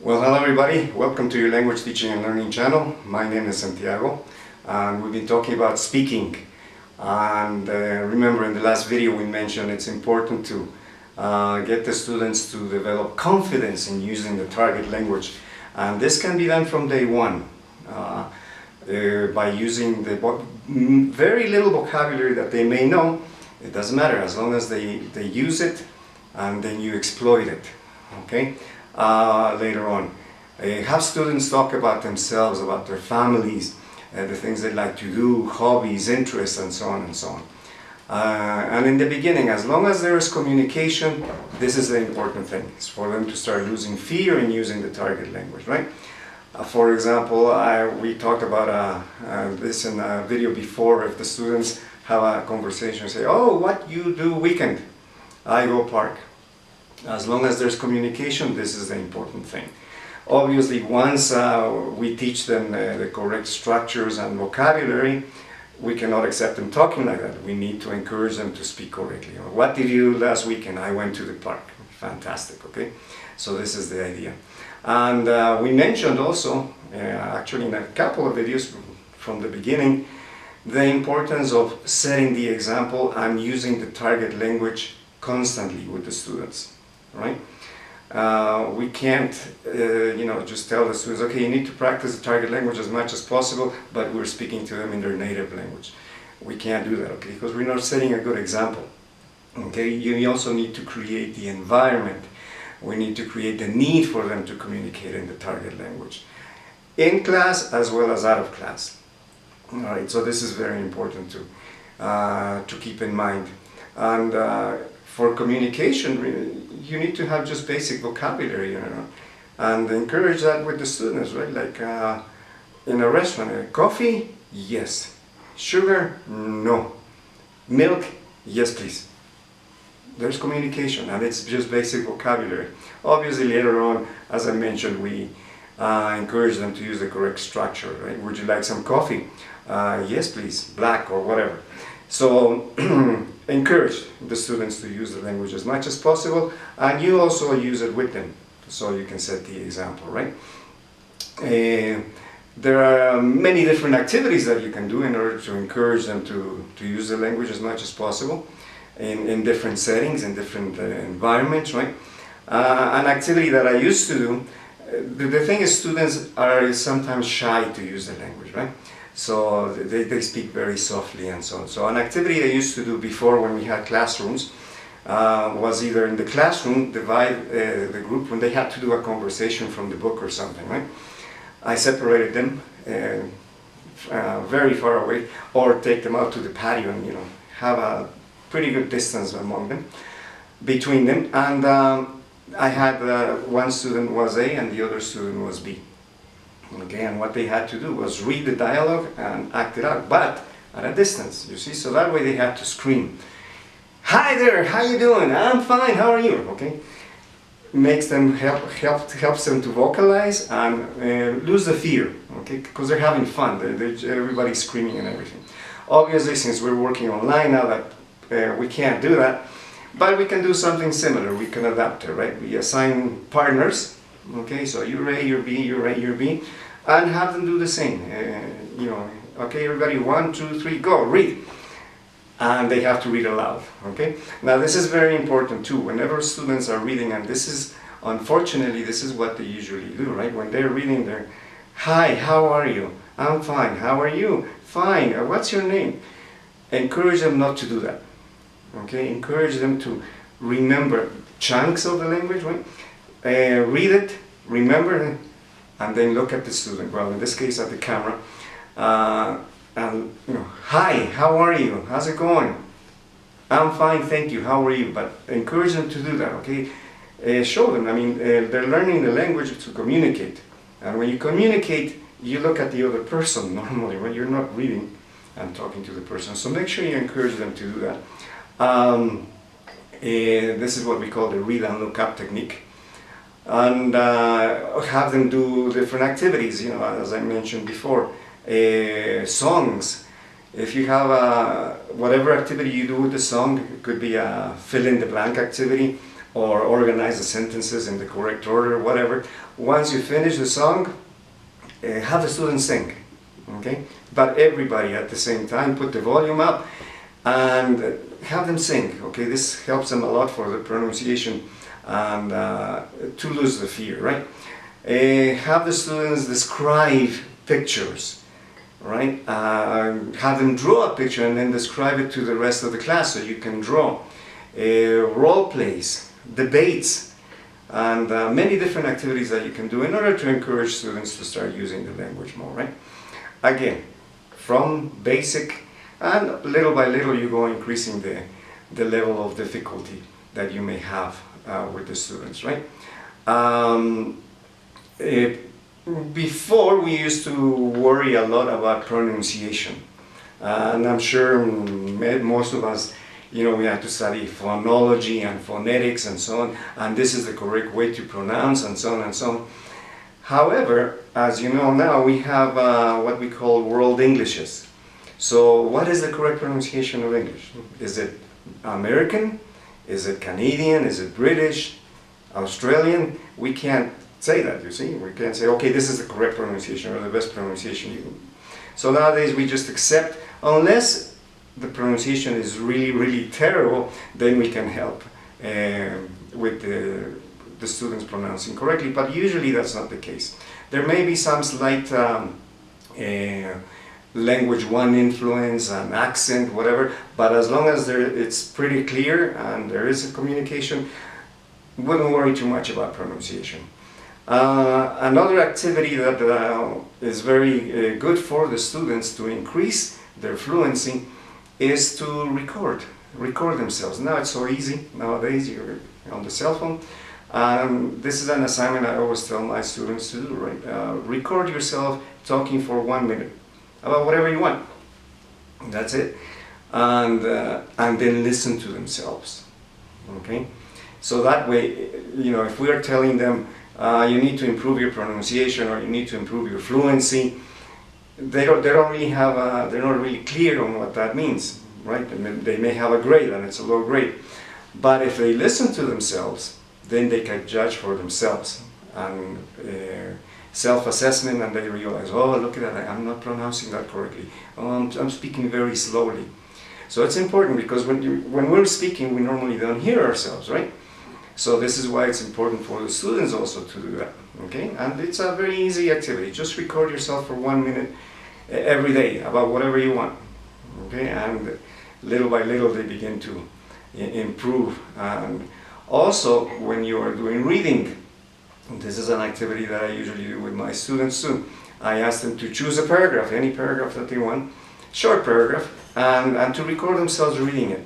Well, hello everybody. Welcome to your language teaching and learning channel. My name is Santiago and we've been talking about speaking. And remember, in the last video we mentioned it's important to get the students to develop confidence in using the target language. And this can be done from day one by using the very little vocabulary that they may know. It doesn't matter as long as they use it and then you exploit it. Okay? Later on. Have students talk about themselves, about their families, the things they like to do, hobbies, interests, and so on and so on. And in the beginning, as long as there is communication, this is the important thing. It's for them to start losing fear in using the target language, right? For example, we talked about this in a video before. If the students have a conversation, say, "Oh, what you do weekend?" "I go park." As long as there's communication, this is the important thing. Obviously, once we teach them the correct structures and vocabulary, we cannot accept them talking like that. We need to encourage them to speak correctly. "What did you do last weekend?" "I went to the park." Fantastic, okay? So this is the idea. And we mentioned also, actually in a couple of videos from the beginning, the importance of setting the example and using the target language constantly with the students. Right? We can't, just tell the students, okay, you need to practice the target language as much as possible, but we're speaking to them in their native language. We can't do that, okay, because we're not setting a good example. Okay, you also need to create the environment. We need to create the need for them to communicate in the target language, in class as well as out of class. All right, so this is very important to keep in mind. And for communication, you need to have just basic vocabulary, and encourage that with the students, right? Like in a restaurant, coffee? Yes. Sugar? No. Milk? Yes, please. There's communication, and it's just basic vocabulary. Obviously, later on, as I mentioned, we encourage them to use the correct structure, right? "Would you like some coffee?" "Yes, please. Black," or whatever. So encourage the students to use the language as much as possible, and you also use it with them, so you can set the example, right? There are many different activities that you can do in order to encourage them to use the language as much as possible in different settings, in different environments, right? An activity that I used to do, the thing is, students are sometimes shy to use the language, right? So they speak very softly and so on. So an activity I used to do before when we had classrooms was either in the classroom, divide the group when they had to do a conversation from the book or something, right? I separated them very far away, or take them out to the patio and have a pretty good distance among them, between them. And I had one student was A and the other student was B. Okay, and what they had to do was read the dialogue and act it out, but at a distance, you see, so that way they had to scream, "Hi there, how you doing?" "I'm fine, how are you?" Okay, makes them helps them to vocalize and lose the fear, okay, because they're having fun. Everybody's screaming and everything. Obviously, since we're working online now, that we can't do that, but we can do something similar. We can adapt it, right? We assign partners. Okay, so you're A, you're B, you're A, you're B, and have them do the same. Okay, everybody, 1, 2, 3, go, read. And they have to read aloud, okay? Now this is very important too. Whenever students are reading, and this is, unfortunately, this is what they usually do, right? When they're reading, they're, "Hi, how are you?" "I'm fine, how are you?" "Fine, what's your name?" Encourage them not to do that, okay? Encourage them to remember chunks of the language, right? Read it, remember it, and then look at the student. Well, in this case, at the camera, and "Hi, how are you? How's it going?" "I'm fine, thank you. How are you?" But encourage them to do that. Okay, show them. I mean, they're learning the language to communicate, and when you communicate, you look at the other person normally. When you're not reading and talking to the person, so make sure you encourage them to do that. This is what we call the read and look up technique. And have them do different activities, as I mentioned before. Songs. If you have whatever activity you do with the song, it could be a fill in the blank activity, or organize the sentences in the correct order, whatever. Once you finish the song, have the students sing, okay? But everybody at the same time, put the volume up and have them sing, okay? This helps them a lot for the pronunciation and to lose the fear, right? Have the students describe pictures, right? Have them draw a picture and then describe it to the rest of the class so you can draw. Role plays, debates, and many different activities that you can do in order to encourage students to start using the language more, right? Again, from basic, and little by little you go increasing the level of difficulty that you may have with the students, right? Before, we used to worry a lot about pronunciation, and I'm sure most of us, you know, we had to study phonology and phonetics and so on, and this is the correct way to pronounce and so on and so on. However, as you know now, we have what we call world Englishes. So what is the correct pronunciation of English? Is it American? Is it Canadian? Is it British? Australian? We can't say that, you see. We can't say, okay, this is the correct pronunciation or the best pronunciation. So nowadays we just accept, unless the pronunciation is really, really terrible, then we can help with the students pronouncing correctly, but usually that's not the case. There may be some slight language one influence, an accent, whatever, but as long as it's pretty clear and there is a communication, wouldn't worry too much about pronunciation. Another activity that is very good for the students to increase their fluency is to record themselves. Now it's so easy nowadays, you're on the cell phone. This is an assignment I always tell my students to do, right? Record yourself talking for 1 minute about whatever you want. That's it. And then listen to themselves, okay? So that way, you know, if we are telling them you need to improve your pronunciation or you need to improve your fluency, they don't really have they're not really clear on what that means, right? And they may have a grade and it's a low grade, but if they listen to themselves, then they can judge for themselves and self-assessment, and they realize, oh, look at that, I'm not pronouncing that correctly. Oh, I'm speaking very slowly. So it's important because when we're speaking, we normally don't hear ourselves, right? So this is why it's important for the students also to do that, okay? And it's a very easy activity. Just record yourself for 1 minute every day about whatever you want, okay? And little by little they begin to improve. And also, when you are doing reading, this is an activity that I usually do with my students too. I ask them to choose a paragraph, any paragraph that they want, short paragraph, and to record themselves reading it.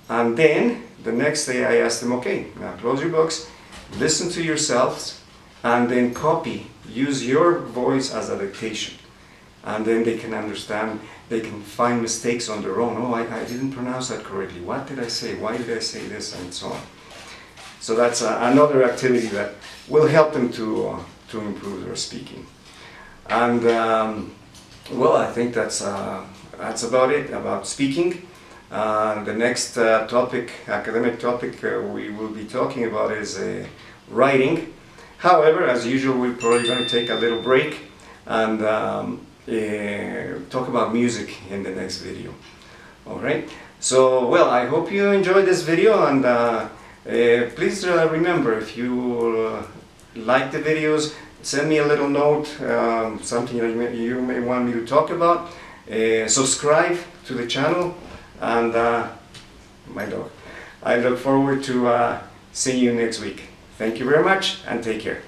And then the next day I ask them, okay, now close your books, listen to yourselves, and then copy, use your voice as a dictation. And then they can understand, they can find mistakes on their own. Oh, I didn't pronounce that correctly. What did I say? Why did I say this? And so on. So that's another activity that will help them to improve their speaking. And well, I think that's about it about speaking. The next topic, academic topic we will be talking about is writing. However, as usual, we're probably going to take a little break and talk about music in the next video. All right. So, well, I hope you enjoyed this video, and please remember, if you like the videos, send me a little note, something that you may want me to talk about. Subscribe to the channel, and my dog. I look forward to seeing you next week. Thank you very much, and take care.